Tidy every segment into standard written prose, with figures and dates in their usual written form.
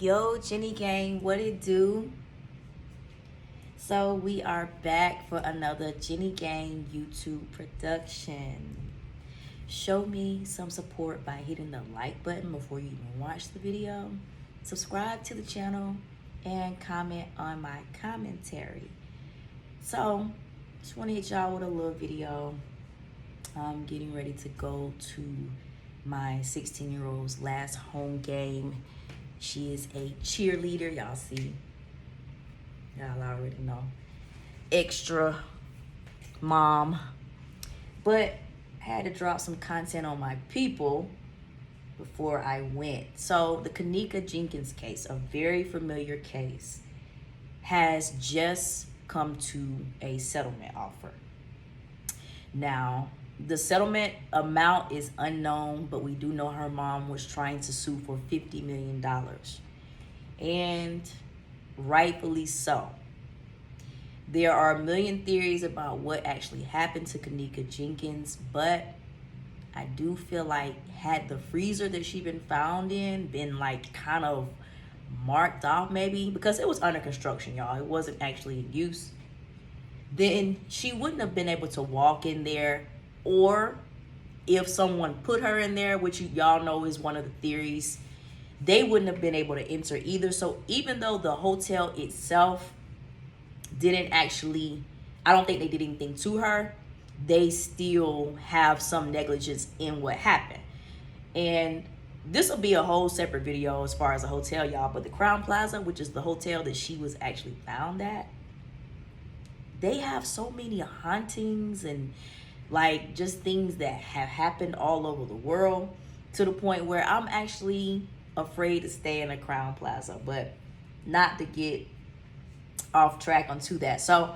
Yo, Jenny Gang, what it do? So we are back for another Jenny Gang YouTube production. Show me some support by hitting the like button before you even watch the video. Subscribe to the channel and comment on my commentary. So, just want to hit y'all with a little video. I'm getting ready to go to my 16-year-old's last home game. She is a cheerleader. Y'all see. Y'all already know. Extra mom. But I had to drop some content on my people before I went. So the Kenneka Jenkins case, a very familiar case, has just come to a settlement offer. Now, the settlement amount is unknown, but we do know her mom was trying to sue for $50 million. And rightfully so. There are a million theories about what actually happened to Kenneka Jenkins, but I do feel like had the freezer that she been found in been like kind of marked off maybe, because it was under construction, y'all. It wasn't actually in use. Then she wouldn't have been able to walk in there, or if someone put her in there, which y'all know is one of the theories, they wouldn't have been able to enter either. So even though the hotel itself didn't actually, I don't think they did anything to her, they still have some negligence in what happened. And this will be a whole separate video as far as the hotel, y'all, but the Crown Plaza, which is the hotel that she was actually found at, they have so many hauntings and like just things that have happened all over the world, to the point where I'm actually afraid to stay in the Crown Plaza. But not to get off track onto that. So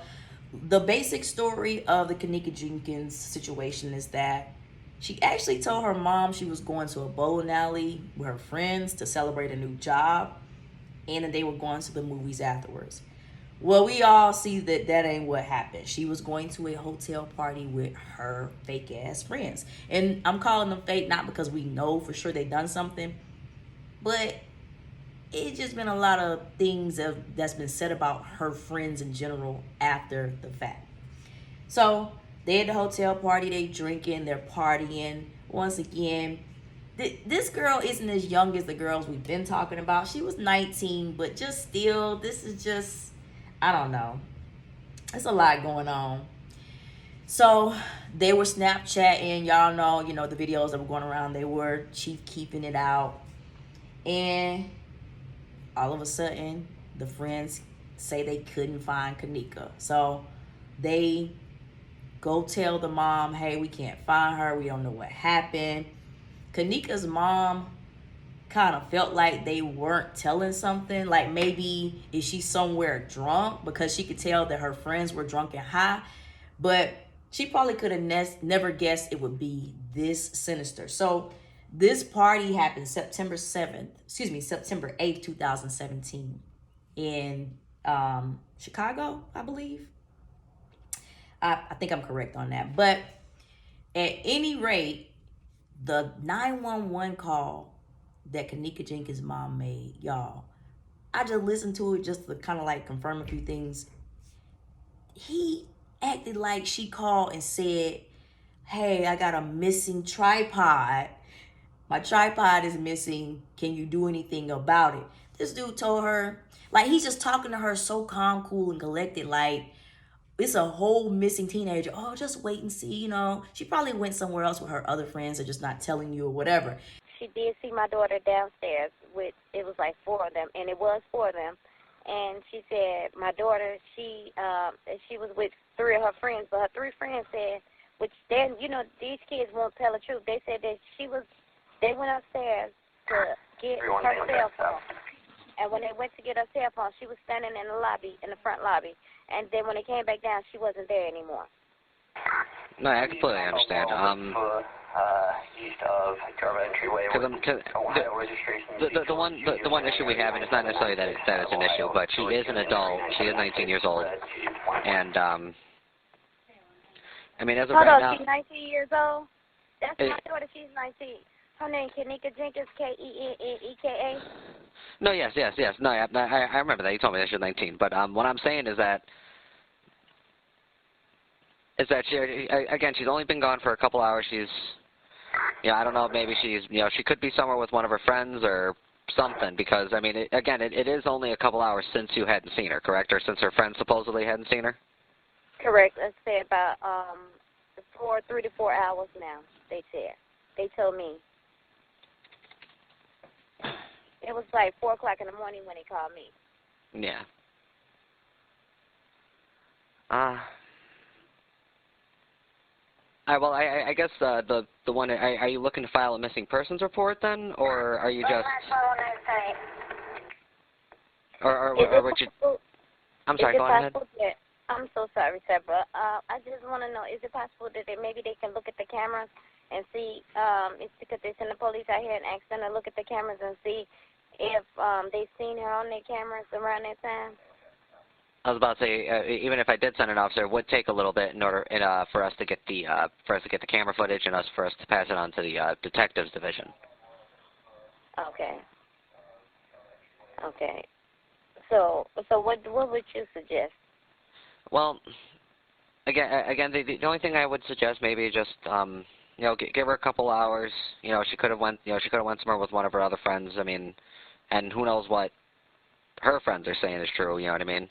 the basic story of the Kenneka Jenkins situation is that she actually told her mom she was going to a bowling alley with her friends to celebrate a new job, and then they were going to the movies afterwards. Well, we all see that that ain't what happened. She was going to a hotel party with her fake ass friends. And I'm calling them fake not because we know for sure they done something, but it's just been a lot of things that's been said about her friends in general after the fact. So they at the hotel party, they drinking, they're partying. Once again, this girl isn't as young as the girls we've been talking about. She was 19, but just still, this is just, I don't know. There's a lot going on. So they were Snapchatting. Y'all know, the videos that were going around. They were chief keeping it out. And all of a sudden, the friends say they couldn't find Kenneka. So they go tell the mom, hey, we can't find her. We don't know what happened. Kenneka's mom kind of felt like they weren't telling something. Like maybe is she somewhere drunk, because she could tell that her friends were drunk and high. But she probably could have never guessed it would be this sinister. So this party happened September 8th, 2017 in Chicago, I believe. I think I'm correct on that. But at any rate, the 911 call that Kenneka Jenkins' mom made, y'all, I just listened to it just to kind of like confirm a few things. He acted like she called and said, hey, I got a missing tripod. My tripod is missing. Can you do anything about it? This dude told her, like, he's just talking to her so calm, cool, and collected, like it's a whole missing teenager. Oh, just wait and see, She probably went somewhere else with her other friends or just not telling you or whatever. She did see my daughter downstairs with, it was like four of them, and it was four of them. And she said my daughter, she was with three of her friends, but her three friends said, which then, these kids won't tell the truth. They said that they went upstairs to get her cell phone. And when they went to get her cell phone, she was standing in the lobby, in the front lobby. And then when they came back down, she wasn't there anymore. No, I completely understand. East of Jarvis Entryway, the one issue we have, and it's not necessarily that it's an issue, but she is an adult. She is 19 years old, and I mean, as of right now, she's 19 years old. That's my daughter. She's 19. Her name Kenneka Jenkins, Kenneka. No, yes. No, I remember that. You told me that she was 19. But what I'm saying is that she, again, she's only been gone for a couple hours. She's, I don't know, maybe she's, she could be somewhere with one of her friends or something, because, I mean, it is only a couple hours since you hadn't seen her, correct? Or since her friends supposedly hadn't seen her? Correct. Let's say about 3 to 4 hours now, they said. They told me. It was like 4 o'clock in the morning when they called me. Yeah. Well, I guess the one, are you looking to file a missing persons report then, or are you just, or would you? I'm sorry. Go ahead. I'm so sorry, sir, but I just want to know: is it possible that maybe they can look at the cameras and see? It's because they send the police out here and ask them to look at the cameras and see if they've seen her on their cameras around that time. I was about to say, even if I did send an officer, it would take a little bit in order for us to get the camera footage and for us to pass it on to the detectives division. Okay. Okay. So what would you suggest? Well, again, the only thing I would suggest maybe just give her a couple hours. She could have went somewhere with one of her other friends. I mean, and who knows what her friends are saying is true. You know what I mean?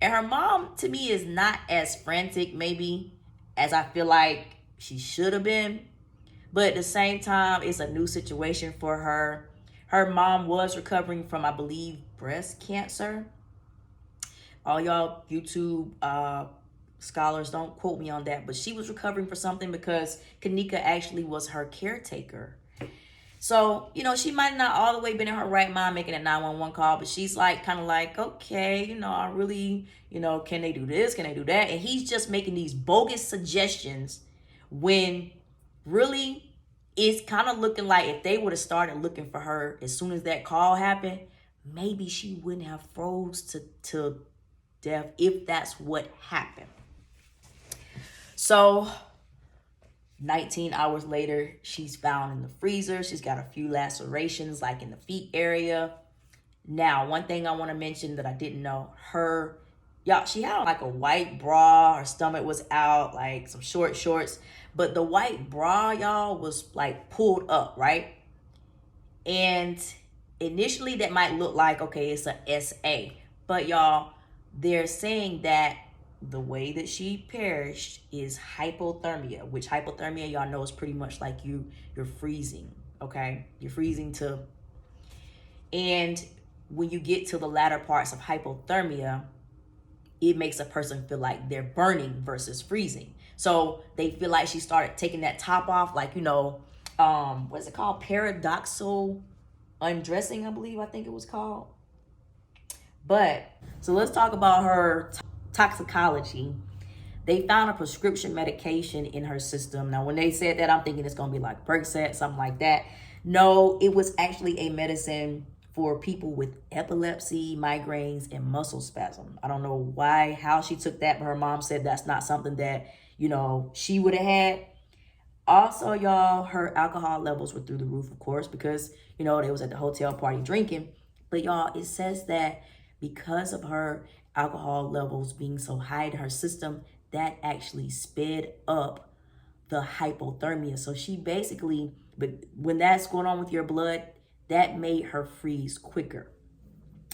And her mom, to me, is not as frantic, maybe, as I feel like she should have been. But at the same time, it's a new situation for her. Her mom was recovering from, I believe, breast cancer. All y'all YouTube scholars, don't quote me on that. But she was recovering for something because Kenneka actually was her caretaker. So, she might not all the way been in her right mind making a 911 call, but she's kind of like, okay, I really, can they do this? Can they do that? And he's just making these bogus suggestions when really it's kind of looking like if they would have started looking for her as soon as that call happened, maybe she wouldn't have froze to death if that's what happened. So 19 hours later, she's found in the freezer. She's got a few lacerations in the feet area. Now, one thing I want to mention that I didn't know, she had a white bra. Her stomach was out, some short shorts. But the white bra, y'all, was pulled up, right? And initially that might look like, okay, it's a SA. But y'all, they're saying that the way that she perished is hypothermia, which hypothermia, y'all know, is pretty much like you're freezing, okay? You're freezing and when you get to the latter parts of hypothermia, it makes a person feel like they're burning versus freezing. So they feel like she started taking that top off, what is it called? Paradoxal undressing, I think it was called. But, so let's talk about her toxicology. They found a prescription medication in her system. Now, when they said that, I'm thinking it's going to be like Percocet, something like that. No, it was actually a medicine for people with epilepsy, migraines, and muscle spasm. I don't know how she took that, but her mom said that's not something that, she would have had. Also, y'all, her alcohol levels were through the roof, of course, because, they was at the hotel party drinking. But y'all, it says that because of her alcohol levels being so high in her system, that actually sped up the hypothermia. So she basically, but when that's going on with your blood, that made her freeze quicker.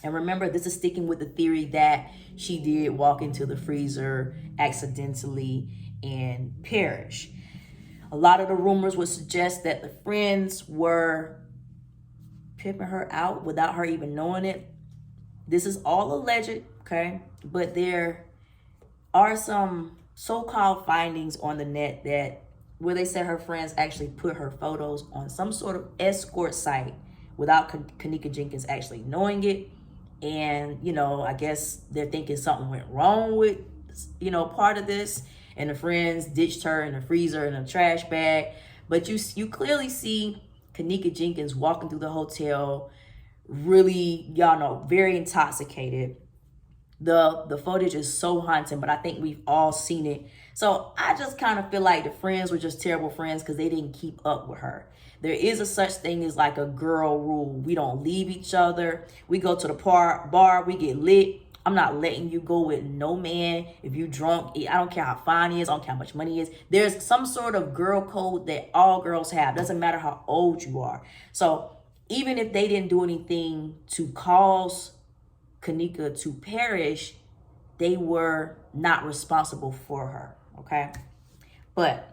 And remember, this is sticking with the theory that she did walk into the freezer accidentally and perish. A lot of the rumors would suggest that the friends were pimping her out without her even knowing it. This is all alleged, okay? But there are some so-called findings on the net where they said her friends actually put her photos on some sort of escort site without Kenneka Jenkins actually knowing it. And, I guess they're thinking something went wrong with, part of this. And the friends ditched her in the freezer in a trash bag. But you clearly see Kenneka Jenkins walking through the hotel, really, y'all know, very intoxicated. The footage is so haunting, but I think we've all seen it. So I just kind of feel like the friends were just terrible friends because they didn't keep up with her. There is a such thing as like a girl rule. We don't leave each other. We go to the bar, we get lit. I'm not letting you go with no man. If you drunk, I don't care how fine he is. I don't care how much money he is. There's some sort of girl code that all girls have. Doesn't matter how old you are. So even if they didn't do anything to cause Kenneka to perish, they were not responsible for her, okay? But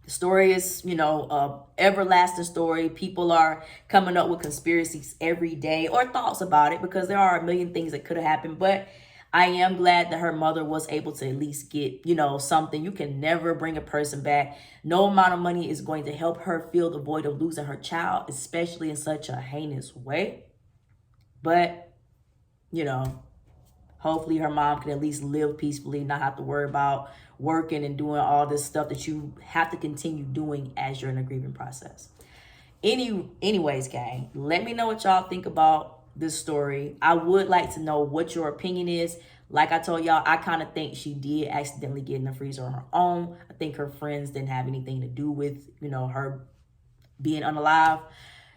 the story is, you know, a everlasting story. People are coming up with conspiracies every day or thoughts about it because there are a million things that could have happened. But I am glad that her mother was able to at least get, you know, something. You can never bring a person back. No amount of money is going to help her fill the void of losing her child, especially in such a heinous way. But, you know, hopefully her mom can at least live peacefully, not have to worry about working and doing all this stuff that you have to continue doing as you're in a grieving process. Anyways, gang, let me know what y'all think about this story. I would like to know what your opinion is. Like I told y'all, I kind of think she did accidentally get in the freezer on her own. I think her friends didn't have anything to do with, you know, her being unalive.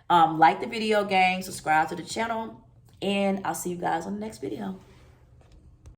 Like the video, gang, subscribe to the channel, and I'll see you guys on the next video.